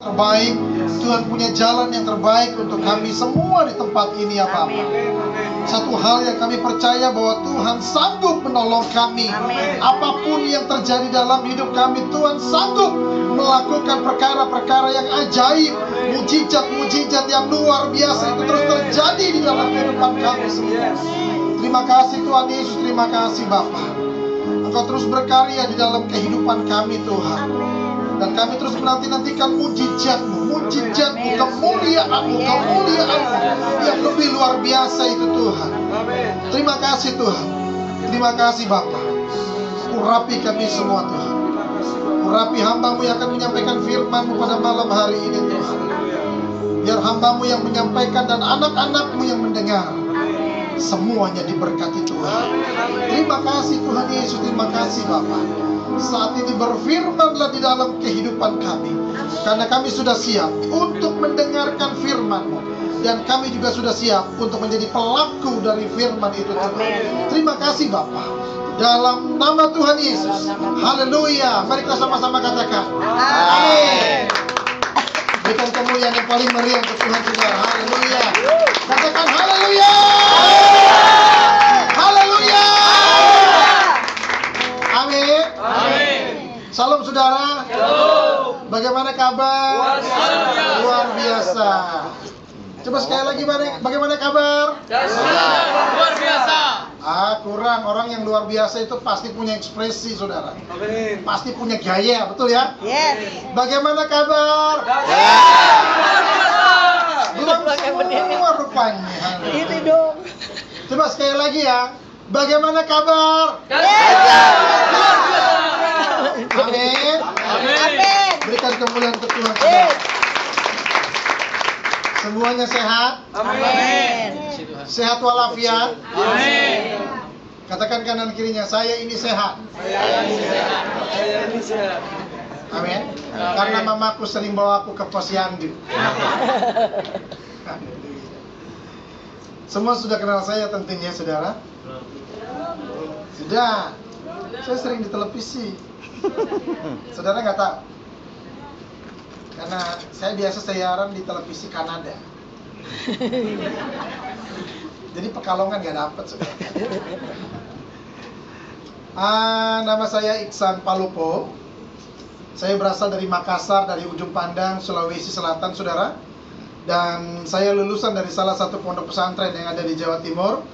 terbaik. Tuhan punya jalan yang terbaik untuk kami semua di tempat ini ya Bapa. Satu hal yang kami percaya bahwa Tuhan sanggup menolong kami. Apapun yang terjadi dalam hidup kami, Tuhan sanggup melakukan perkara-perkara yang ajaib, mujizat-mujizat yang luar biasa itu terus terjadi di dalam kehidupan kami semua. Terima kasih Tuhan Yesus, terima kasih Bapa. Engkau terus berkarya di dalam kehidupan kami Tuhan. Dan kami terus menanti-nantikan mujizat-Mu, kemuliaan-Mu yang lebih luar biasa itu Tuhan. Terima kasih Tuhan. Terima kasih Bapa. Urapi kami semua Tuhan. Urapi hamba-Mu yang akan menyampaikan firman-Mu pada malam hari ini Tuhan. Biar hamba-Mu yang menyampaikan dan anak-anak-Mu yang mendengar, semuanya diberkati Tuhan. Terima kasih Tuhan Yesus, terima kasih Bapa. Saat ini berfirmanlah di dalam kehidupan kami, karena kami sudah siap untuk mendengarkan firman-Mu, dan kami juga sudah siap untuk menjadi pelaku dari firman itu Tuhan. Terima kasih Bapa. Dalam nama Tuhan Yesus, haleluya. Mari kita sama-sama katakan amin. Berikan kemuliaan yang paling meriah untuk Tuhan saudara. Haleluya. Katakan haleluya. Haleluya. Amin. Salam saudara. Bagaimana kabar? Luar biasa. Coba sekali lagi, bagaimana kabar? Luar biasa. Kurang. Orang yang luar biasa itu pasti punya ekspresi saudara. Pasti punya gaya, betul ya? Yes. Bagaimana kabar? Belum semua rupanya. Ini dong. Coba sekali lagi ya. Bagaimana kabar? Amin. Amin. Berikan kemuliaan untuk Tuhan saudara. Semuanya sehat? Amin. Sehat walafiat? Amin. Katakan kanan kirinya, saya ini sehat. Saya ini sehat. Amin. Karena mamaku sering bawa aku ke posyandu. Semua sudah kenal saya tentunya saudara. Sudah. Saya sering di televisi. Saudara nggak tahu? Karena saya biasa siaran di televisi Kanada. Jadi Pekalongan nggak dapet saudara. Nama saya Iksan Palupo. Saya berasal dari Makassar, dari ujung pandang Sulawesi Selatan saudara. Dan saya lulusan dari salah satu pondok pesantren yang ada di Jawa Timur.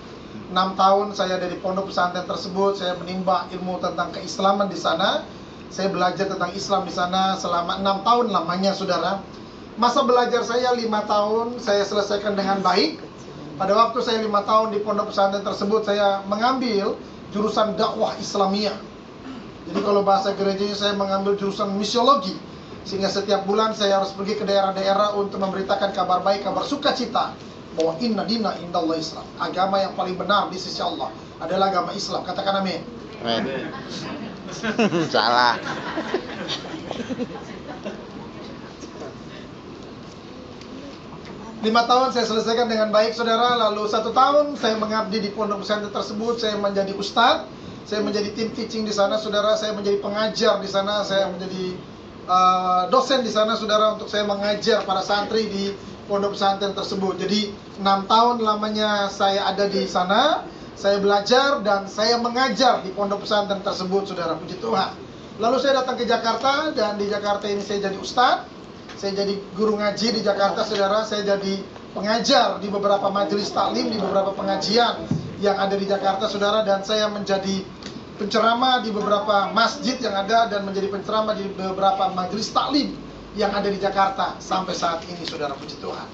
6 tahun saya ada di pondok pesantren tersebut. Saya menimba ilmu tentang keislaman di sana. Saya belajar tentang Islam di sana selama 6 tahun lamanya saudara. Masa belajar saya 5 tahun saya selesaikan dengan baik. Pada waktu saya 5 tahun di pondok pesantren tersebut, saya mengambil jurusan dakwah Islamiyah. Jadi kalau bahasa gerejanya saya mengambil jurusan misiologi. Sehingga setiap bulan saya harus pergi ke daerah-daerah untuk memberitakan kabar baik, kabar sukacita, bahwa inna dina indallah Islam. Agama yang paling benar di sisi Allah adalah agama Islam. Katakan amin. Amin. Salah. 5 tahun saya selesaikan dengan baik saudara. Lalu 1 tahun saya mengabdi di pondok pesantren tersebut. Saya menjadi ustadz, saya menjadi tim teaching di sana saudara. Saya menjadi pengajar di sana. Saya menjadi dosen di sana saudara, untuk saya mengajar para santri di pondok pesantren tersebut. Jadi 6 tahun lamanya saya ada di sana. Saya belajar dan saya mengajar di pondok pesantren tersebut saudara, puji Tuhan. Lalu saya datang ke Jakarta, dan di Jakarta ini saya jadi ustadz. Saya jadi guru ngaji di Jakarta saudara. Saya jadi pengajar di beberapa majelis taklim, di beberapa pengajian yang ada di Jakarta saudara. Dan saya menjadi penceramah di beberapa masjid yang ada, dan menjadi penceramah di beberapa majelis taklim yang ada di Jakarta sampai saat ini saudara, puji Tuhan.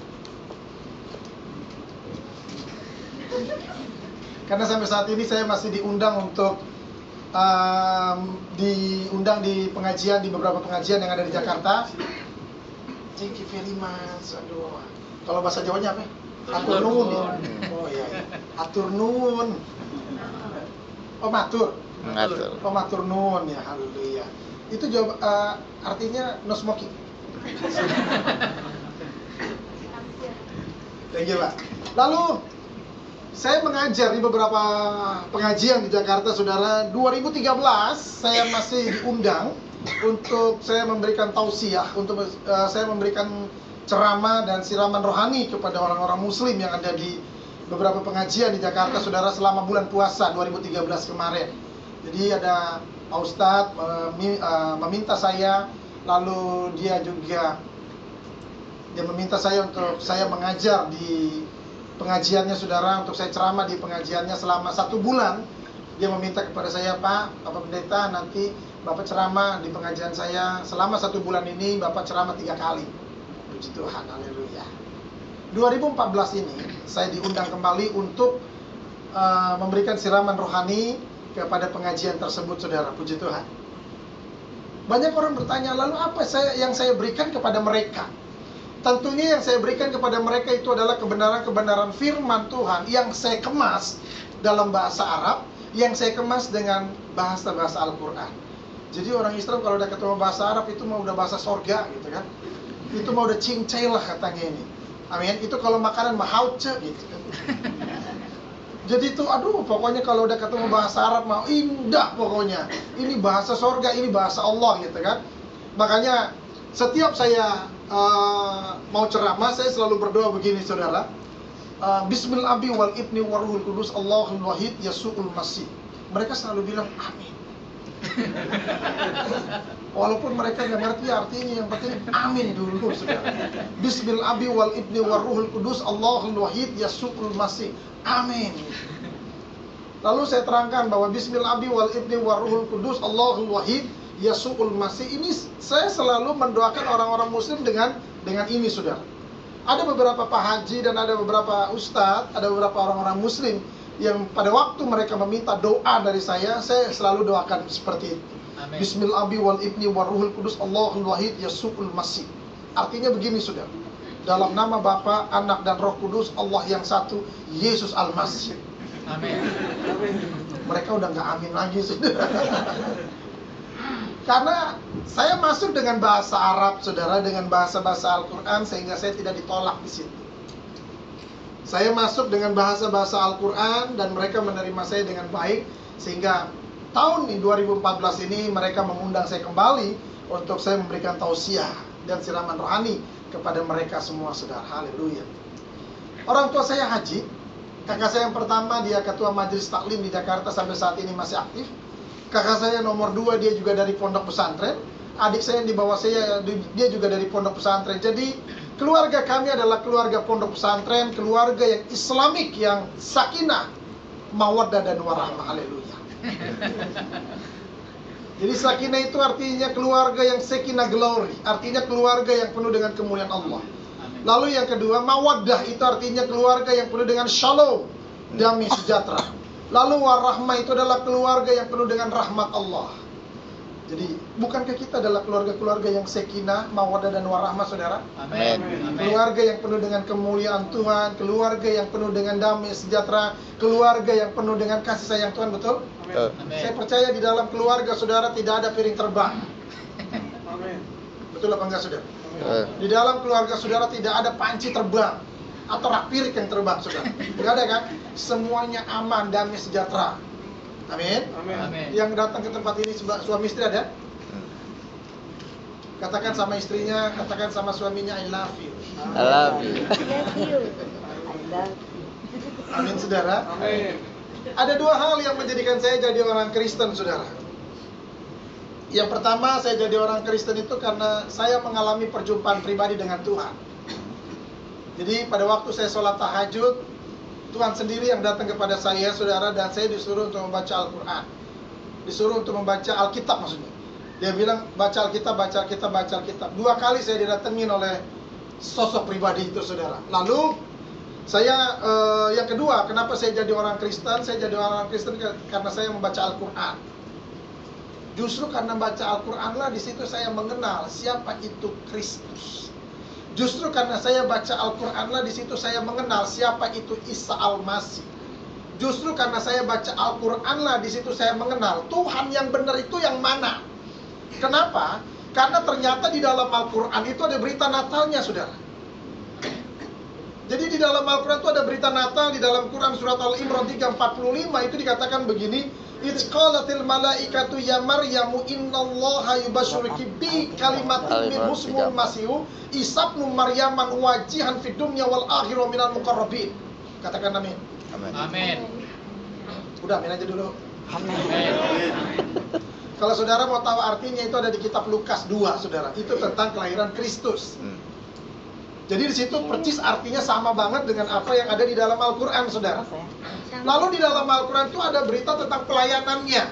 Karena sampai saat ini saya masih diundang untuk diundang di pengajian, di beberapa pengajian yang ada di Jakarta. Thank you very much. Aduh. Kalau bahasa Jawanya apa? Atur nuwun ya. Oh iya. Atur nuwun. Oh matur. Ngatur. Oh matur nuwun ya. Haleluya. Itu jawab artinya no smoking. Thank you Pak. Lalu saya mengajar di beberapa pengajian di Jakarta saudara. 2013 saya masih diundang untuk saya memberikan tausiah, untuk saya memberikan ceramah dan siraman rohani kepada orang-orang muslim yang ada di beberapa pengajian di Jakarta, saudara, selama bulan puasa 2013 kemarin. Jadi ada Pak Ustadz meminta saya, lalu dia meminta saya untuk saya mengajar di pengajiannya, saudara, untuk saya ceramah di pengajiannya selama 1 bulan. Dia meminta kepada saya, Pak, Bapak Pendeta, nanti Bapak ceramah di pengajian saya selama 1 bulan ini, Bapak ceramah 3 kali. Puji Tuhan, haleluya. 2014 ini saya diundang kembali untuk memberikan siraman rohani kepada pengajian tersebut, saudara. Puji Tuhan. Banyak orang bertanya, lalu apa yang saya berikan kepada mereka? Tentunya yang saya berikan kepada mereka itu adalah kebenaran-kebenaran firman Tuhan yang saya kemas dalam bahasa Arab, yang saya kemas dengan bahasa-bahasa Al-Quran. Jadi orang Islam kalau udah ketemu bahasa Arab itu mau udah bahasa sorga gitu kan. Itu mau udah cincai lah katanya ini. Amin. Itu kalau makanan mahauce gitu kan. Jadi itu aduh, pokoknya kalau udah ketemu bahasa Arab mau indah pokoknya. Ini bahasa sorga, ini bahasa Allah gitu kan. Makanya setiap saya mau ceramah, saya selalu berdoa begini, saudara. Bismillah abi wal ibni waruhul kudus Allahul wahid yasu'ul masih. Mereka selalu bilang amin. Walaupun mereka nggak ngerti artinya, yang penting amin dulu, saudara. Bismillah abi wal ibni waruhul kudus Allahul wahid yasu'ul masih. Amin. Lalu saya terangkan bahwa Bismillah abi wal ibni waruhul kudus Allahul wahid yasu'ul masih. Ini saya selalu mendoakan orang-orang muslim dengan ini, saudara. Ada beberapa Pak Haji dan ada beberapa Ustadz, ada beberapa orang-orang muslim yang pada waktu mereka meminta doa dari saya selalu doakan seperti itu. Amin. Bismillah abi wal ibni waruhul kudus Allahul wahid yasu'ul masih. Artinya begini, saudara. Dalam nama Bapa, Anak dan Roh Kudus, Allah yang satu, Yesus Al-Masih. Amin. Mereka udah nggak amin lagi, saudara. Karena saya masuk dengan bahasa Arab, saudara, dengan bahasa-bahasa Al-Quran, sehingga saya tidak ditolak di situ. Saya masuk dengan bahasa-bahasa Al-Quran dan mereka menerima saya dengan baik, sehingga tahun 2014 ini mereka mengundang saya kembali untuk saya memberikan tausiah dan siraman rohani kepada mereka semua, saudara. Haleluya. Orang tua saya haji. Kakak saya yang pertama, dia ketua majelis taklim di Jakarta, sampai saat ini masih aktif. Kakak saya nomor 2, dia juga dari pondok pesantren. Adik saya yang di bawah saya, dia juga dari pondok pesantren. Jadi keluarga kami adalah keluarga pondok pesantren, keluarga yang Islamik, yang sakinah, mawaddah dan warahmah. Haleluya. Jadi sakinah itu artinya keluarga yang sakinah glory, artinya keluarga yang penuh dengan kemuliaan Allah. Lalu yang kedua, mawaddah itu artinya keluarga yang penuh dengan shalom, damai sejahtera. Lalu warahmah itu adalah keluarga yang penuh dengan rahmat Allah. Jadi bukankah kita adalah keluarga-keluarga yang sakinah, mawaddah dan warahmah, saudara? Amin. Keluarga yang penuh dengan kemuliaan Tuhan, keluarga yang penuh dengan damai sejahtera, keluarga yang penuh dengan kasih sayang Tuhan, betul? Amin. Saya percaya di dalam keluarga saudara tidak ada piring terbang. Amin. Betul apa enggak, saudara? Di dalam keluarga saudara tidak ada panci terbang atau rak piring yang terbang, saudara. Tidak ada kan? Semuanya aman, damai sejahtera. Amin. Amin. Yang datang ke tempat ini suami istri ada? Katakan sama istrinya, katakan sama suaminya, I love you. I love you. Thank you. I love you. Amin, saudara. Amin. Ada 2 hal yang menjadikan saya jadi orang Kristen, saudara. Yang pertama, saya jadi orang Kristen itu karena saya mengalami perjumpaan pribadi dengan Tuhan. Jadi pada waktu saya sholat tahajud, Tuhan sendiri yang datang kepada saya, saudara, dan saya disuruh untuk membaca Al-Quran. Disuruh untuk membaca Alkitab maksudnya. Dia bilang, baca Alkitab, baca Alkitab, baca Alkitab. 2 kali saya didatengin oleh sosok pribadi itu, saudara. Lalu saya yang kedua, kenapa saya jadi orang Kristen? Saya jadi orang Kristen karena saya membaca Al-Quran. Justru karena baca Al-Quran lah di situ saya mengenal siapa itu Kristus. Justru karena saya baca Al-Quran lah di situ saya mengenal siapa itu Isa Al-Masih. Justru karena saya baca Al-Quran lah di situ saya mengenal Tuhan yang benar itu yang mana. Kenapa? Karena ternyata di dalam Al-Quran itu ada berita Natalnya, saudara. Jadi di dalam Al-Quran itu ada berita Natal. Di dalam Quran surat Al-Imran 3:45 itu dikatakan begini, Idzqalatil malaikatu ya Maryamu innallaha yubashshiruki bi kalimatin min ismuhu Masihu Isa ibnu Maryaman wajihan fid dunya wal akhirah minal muqarrabin. Katakan amin. Amin. Amin. Udah amin aja dulu. Amin. Kalau saudara mau tahu artinya itu ada di kitab Lukas 2, saudara. Itu tentang kelahiran Kristus. Jadi di situ persis artinya sama banget dengan apa yang ada di dalam Al-Quran, saudara. Lalu di dalam Al-Quran itu ada berita tentang pelayanannya.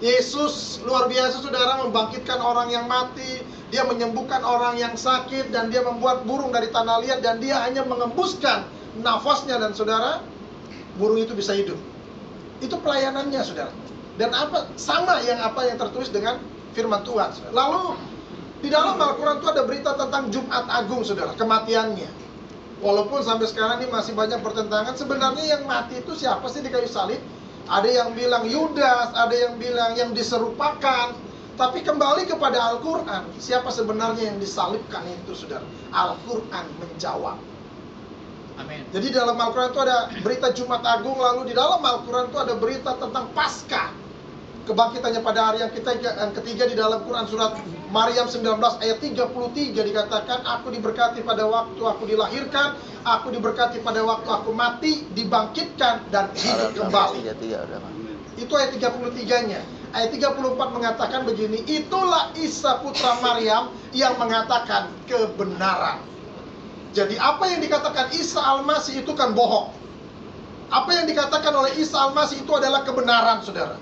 Yesus luar biasa, saudara, membangkitkan orang yang mati. Dia menyembuhkan orang yang sakit. Dan dia membuat burung dari tanah liat. Dan dia hanya mengembuskan nafasnya. Dan saudara, burung itu bisa hidup. Itu pelayanannya, saudara. Dan sama yang tertulis dengan firman Tuhan, saudara. Lalu di dalam Al-Quran itu ada berita tentang Jumat Agung, saudara, kematiannya. Walaupun sampai sekarang ini masih banyak pertentangan, sebenarnya yang mati itu siapa sih di kayu salib? Ada yang bilang Yudas, ada yang bilang yang diserupakan. Tapi kembali kepada Al-Quran, siapa sebenarnya yang disalibkan itu, saudara? Al-Quran menjawab. Amin. Jadi dalam Al-Quran itu ada berita Jumat Agung, lalu di dalam Al-Quran itu ada berita tentang Paskah, kebangkitannya pada hari yang ketiga. Di dalam Quran surat Maryam 19 ayat 33 dikatakan, aku diberkati pada waktu aku dilahirkan, aku diberkati pada waktu aku mati, dibangkitkan dan hidup kembali. Itu ayat 33-nya. Ayat 34 mengatakan begini, itulah Isa putra Maryam yang mengatakan kebenaran. Jadi apa yang dikatakan Isa Al-Masih itu kan bohong. Apa yang dikatakan oleh Isa Al-Masih itu adalah kebenaran, saudara.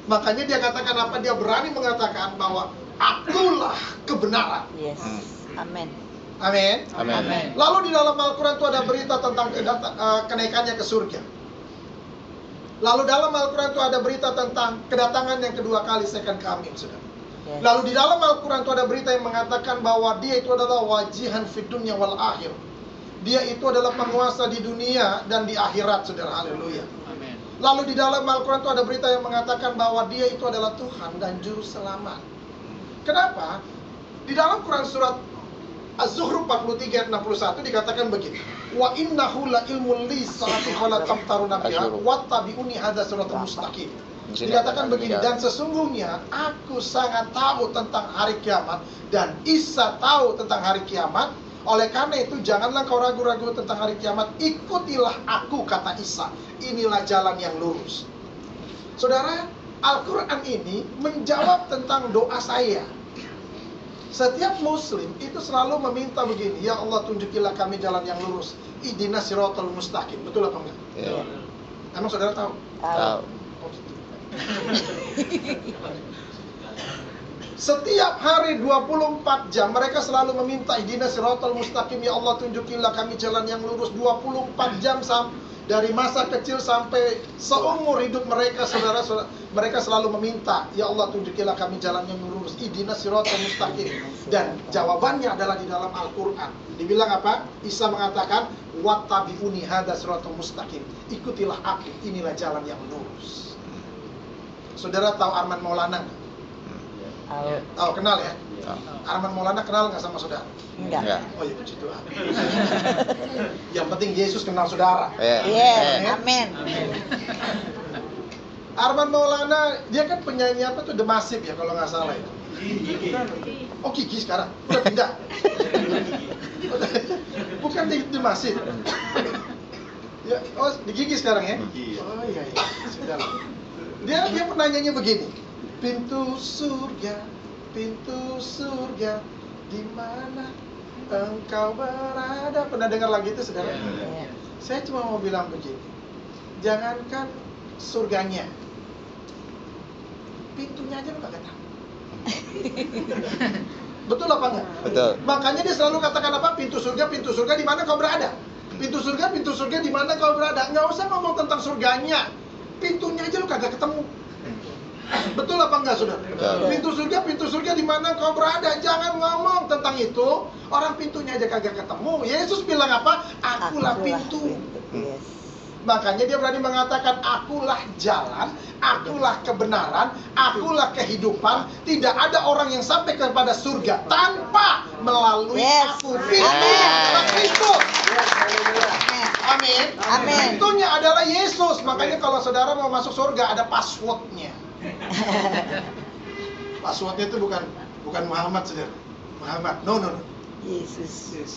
Makanya dia katakan apa? Dia berani mengatakan bahwa akulah kebenaran. Yes. Amin. Amin. Amin. Lalu di dalam Al-Quran itu ada berita tentang kenaikannya ke surga. Lalu dalam Al-Quran itu ada berita tentang kedatangan yang kedua kali, second coming, saudara. Yes. Lalu di dalam Al-Quran itu ada berita yang mengatakan bahwa dia itu adalah wajihan fid dunya wal akhir. Dia itu adalah penguasa di dunia dan di akhirat, saudara. Haleluya. Amin. Lalu di dalam Al-Quran itu ada berita yang mengatakan bahwa dia itu adalah Tuhan dan Juru Selamat. Kenapa? Di dalam Quran surat Az-Zuhruf 43 ayat 61 dikatakan begini, wa innahu la ilmul li sa'ati wala tamtaruna biha wattabi'uni hadza siratal mustaqim. Dikatakan begini, dan sesungguhnya aku sangat tahu tentang hari kiamat dan Isa tahu tentang hari kiamat. Oleh karena itu janganlah kau ragu-ragu tentang hari kiamat, ikutilah aku, kata Isa. Inilah jalan yang lurus. Saudara, Al-Quran ini menjawab tentang doa saya. Setiap muslim itu selalu meminta begini, ya Allah tunjukilah kami jalan yang lurus, ihdinas siratal mustaqim. Betul apa enggak? Iya. Emang saudara tahu? Tahu. Oh, gitu. Setiap hari 24 jam mereka selalu meminta ihdinas siratal mustaqim, ya Allah tunjukilah kami jalan yang lurus. 24 jam dari masa kecil sampai seumur hidup mereka, saudara, mereka selalu meminta, ya Allah tunjukilah kami jalan yang lurus, ihdinas siratal mustaqim. Dan jawabannya adalah di dalam Al-Quran. Dibilang apa? Isa mengatakan, wattabi'uni hadza siratal mustaqim. Ikutilah aku, inilah jalan yang lurus. Saudara tahu Arman Maulana nggak? Tahu, kenal ya? Arman Maulana kenal nggak sama saudara? Enggak. Oh ya, puji Tuhan. Yang penting Yesus kenal saudara. Yes. Amin. Arman Maulana, dia kan penyanyi apa tuh, The Massive ya kalau nggak salah itu. Oh, Kiki sekarang udah pindah. Bukan di The Massive. Ya, oh di Gigi sekarang ya. Oh iya. Sudah. Dia pernah nyanyi begini. Pintu surga di mana engkau berada. Pernah dengar lagu itu, saudara? Iya. Saya cuma mau bilang begini, jangankan surganya, pintunya aja lu kagak tahu. Betul apa enggak? Betul. Makanya dia selalu katakan apa? Pintu surga di mana kau berada? Pintu surga di mana kau berada? Nggak usah ngomong tentang surganya, pintunya aja lu kagak ketemu. Betul apa enggak, saudara? Betul. Pintu surga di mana kau berada? Jangan ngomong tentang itu. Orang pintunya aja kagak ketemu. Yesus bilang apa? Akulah pintu. Yes. Makanya dia berani mengatakan, akulah jalan, akulah kebenaran, akulah kehidupan. Tidak ada orang yang sampai kepada surga tanpa melalui Yes. aku. Pintu adalah Kristus. Amin. Amin. Amin. Itunya adalah Yesus. Makanya kalau saudara mau masuk surga ada passwordnya. Passwordnya itu bukan Muhammad, saudara. Muhammad. No. Yesus. Yes.